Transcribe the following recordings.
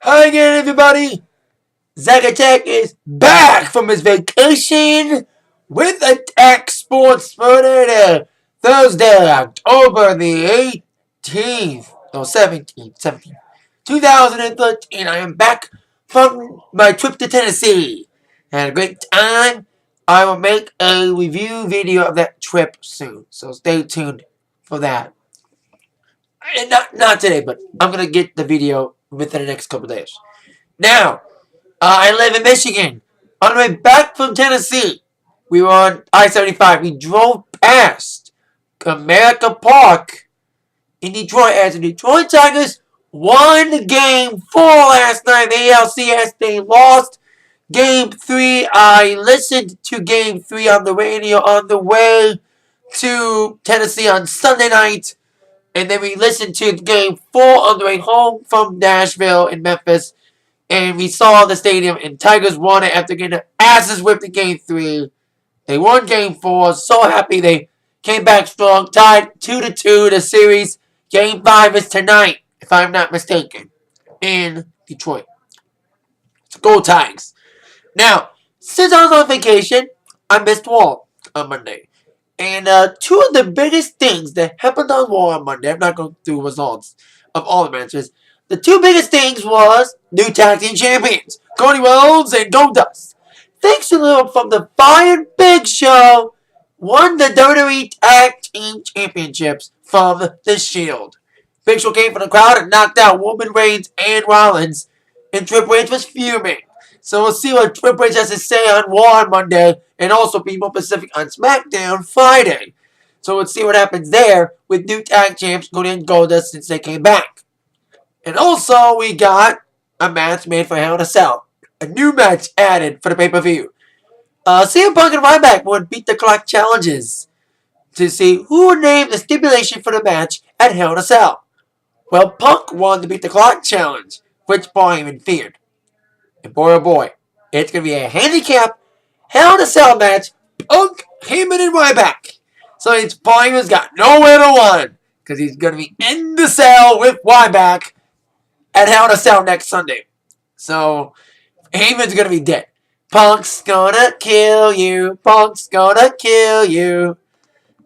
Hi again, everybody. Atak is back from his vacation with Atak Sportz for Thursday, October the 18th, no 17th, 2013. I am back from my trip to Tennessee. Had a great time. I will make a review video of that trip soon, so stay tuned for that. And not today, but I'm gonna get the video within the next couple days. Now, I live in Michigan. On the way back from Tennessee, we were on I-75. We drove past America Park in Detroit as the Detroit Tigers won Game 4 last night. The ALCS, they lost Game 3. I listened to Game 3 on the radio on the way to Tennessee on Sunday night. And then we listened to Game 4 on the way home from Nashville and Memphis. And we saw the stadium, and Tigers won it after getting their asses whipped in Game 3. They won Game 4. So happy they came back strong. Tied 2-2 the series. Game 5 is tonight, if I'm not mistaken, in Detroit. So go Tigers. Now, since I was on vacation, I missed Wall on Monday. And two of the biggest things that happened on Raw on Monday, I'm not going through results of all the matches. The two biggest things was new tag team champions, Cody Rhodes and Goldust. Thanks to little from the Fire Big Show, won the WWE Tag Team Championships from the Shield. Big Show came from the crowd and knocked out Roman Reigns and Rollins, and Triple H was fuming. So we'll see what Triple H has to say on Raw on Monday, and also be more specific on SmackDown Friday. So we'll see what happens there with new tag champs Cody and Goldust since they came back. And also we got a match made for Hell in a Cell. A new match added for the pay-per-view. CM Punk and Ryback would beat the clock challenges to see who would name the stipulation for the match at Hell in a Cell. Well, Punk won the beat the clock challenge, which Paul Heyman feared. And boy oh boy, it's going to be a handicap Hell in a Cell match, Punk, Heyman, and Ryback. So it's Paul Heyman's got nowhere to run, because he's going to be in the cell with Ryback at Hell in a Cell next Sunday. So Heyman's going to be dead. Punk's gonna kill you. Punk's gonna kill you.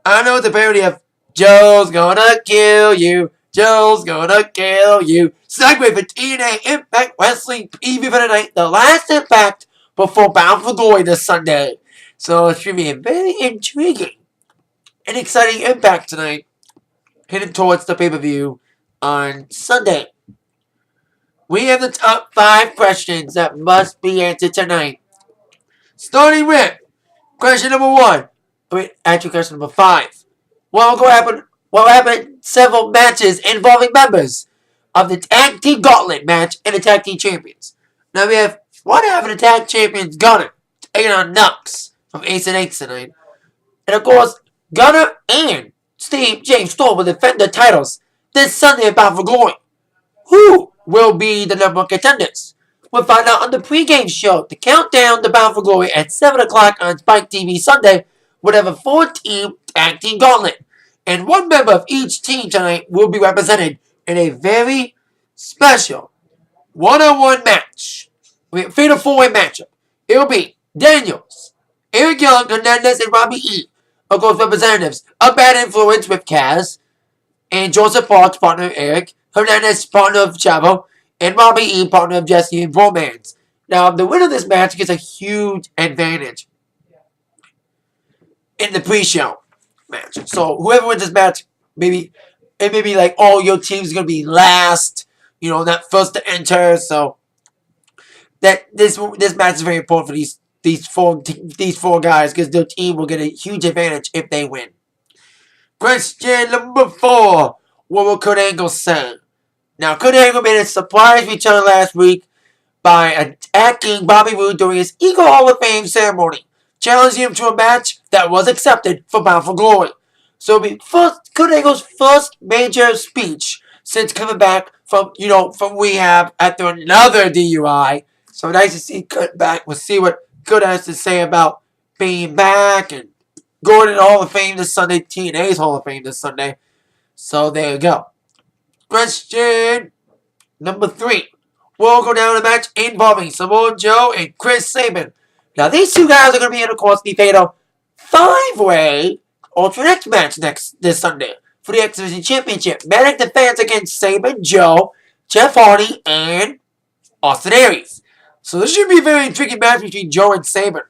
I know it's a parody of Joe's gonna kill you. Joe's gonna kill you. Segue for TNA Impact Wrestling preview for the night. The last Impact before Bound for Glory this Sunday. So it should be a very intriguing and exciting Impact tonight. Headed towards the pay-per-view on Sunday. We have the top 5 questions that must be answered tonight. Starting with question number 1. Actually, question number 5. What will happen several matches involving members of the Tag Team Gauntlet match and the Tag Team Champions. Now we have what happened to Tag Champions Gunner taking on Nux from Ace and Eight tonight. And of course, Gunner and James Storm will defend the titles this Sunday at Bound for Glory. Who will be the number 1 contenders? We'll find out on the pregame show. The countdown to Bound for Glory at 7 o'clock on Spike TV Sunday would have a 4-team Tag Team Gauntlet. And one member of each team tonight will be represented in a very special one-on-one match. Fatal 4-way matchup. It will be Daniels, Eric Young, Hernandez, and Robbie E. Of course, representatives of Bad Influence with Kaz, and Joseph Parks, partner of Eric, Hernandez, partner of Chavo, and Robbie E., partner of Jesse and Romance. Now, the winner of this match gets a huge advantage in the pre-show match. So, whoever wins this match, it may be like, oh, your team's going to be last, not first to enter. So, that this match is very important for these four guys, because their team will get a huge advantage if they win. Question number 4. What will Kurt Angle say? Now, Kurt Angle made a surprise return last week by attacking Bobby Roode during his Eagle Hall of Fame ceremony, challenging him to a match that was accepted for Bound for Glory. So it'll be Kurt Angle's first major speech since coming back from rehab after another DUI. So nice to see Kurt back. We'll see what Kurt has to say about being back and going to the Hall of Fame this Sunday, TNA's Hall of Fame this Sunday. So there you go. Question number 3. will go down a match involving Samoa Joe and Chris Sabin. Now, these two guys are going to be in, of course, the fatal 5-way alternate match this Sunday for the X Division Championship. Manic defense against Sabin, Joe, Jeff Hardy, and Austin Aries. So this should be a very intriguing match between Joe and Sabin.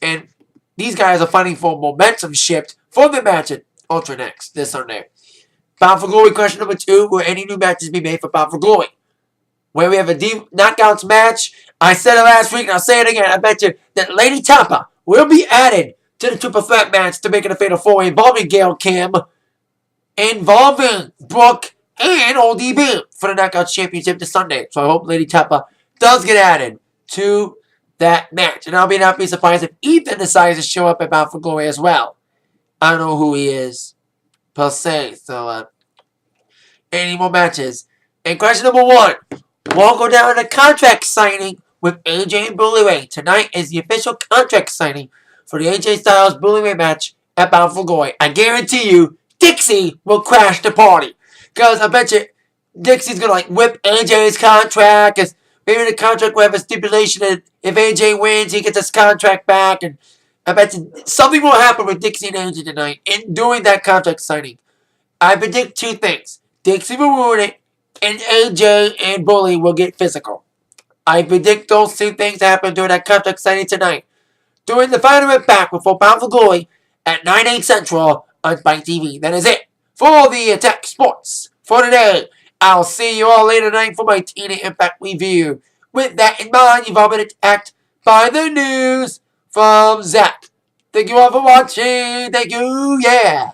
And these guys are fighting for momentum shift for the match at Ultra Next this Sunday. Bound for Glory question number 2. Will any new matches be made for Bound for Glory? Where we have a deep knockouts match. I said it last week and I'll say it again. I bet you that Lady Tapa will be added to the triple threat match to make it a fatal 4-way involving Gail Kim, involving Brooke, and ODB for the Knockouts Championship this Sunday. So I hope Lady Tapa does get added to that match. And I'll not be surprised if Ethan decides to show up at Bound for Glory as well. I don't know who he is, per se. So, any more matches? And question number 1. We'll go down to contract signing with AJ and Bully Ray. Tonight is the official contract signing for the AJ Styles Bully Ray match at Bound for Glory. I guarantee you, Dixie will crash the party. Because I bet you Dixie's going to whip AJ's contract. Because maybe the contract will have a stipulation that if AJ wins, he gets his contract back. And I bet you something will happen with Dixie and AJ tonight in doing that contract signing. I predict 2 things. Dixie will ruin it, and AJ and Bully will get physical. I predict those 2 things happen during that contract signing tonight. During the final impact before Bound for Glory at 9, 8 Central on Spike TV. That is it for the Atak Sportz for today. I'll see you all later tonight for my TNA Impact review. With that in mind, you've all been attacked by the news from Zach. Thank you all for watching. Thank you. Yeah.